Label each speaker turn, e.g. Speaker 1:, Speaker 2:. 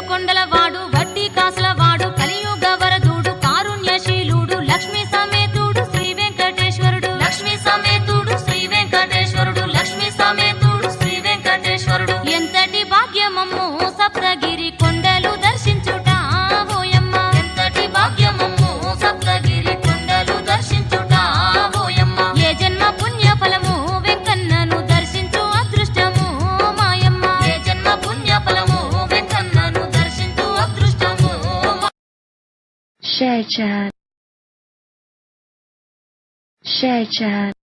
Speaker 1: కొండల వాడు వడ్డీ కాసుల వాడు కలియుగ వరదుడు కారుణ్యశీలుడు లక్ష్మీ సమేతుడు శ్రీ వెంకటేశ్వరుడు లక్ష్మీ సమేతుడు శ్రీ వెంకటేశ్వరుడు లక్ష్మీ సమేతుడు శ్రీ వెంకటేశ్వరుడు ఎంతటి భాగ్యమమ్ము సప్తగిరి కొండలు దర్శించుట ఓయమ్మ ఎంతటి భాగ్యమమ్ము సప్తగిరి కొండలు దర్శించుట ఓయమ్మ ఏ జన్మ పుణ్య ఫలము వెంకన్నను దర్శించు అదృష్టము మాయమ్మ ఏ జన్మ పుణ్య ఫలము వెంకన్నను దర్శించు అదృష్టము
Speaker 2: Share chat.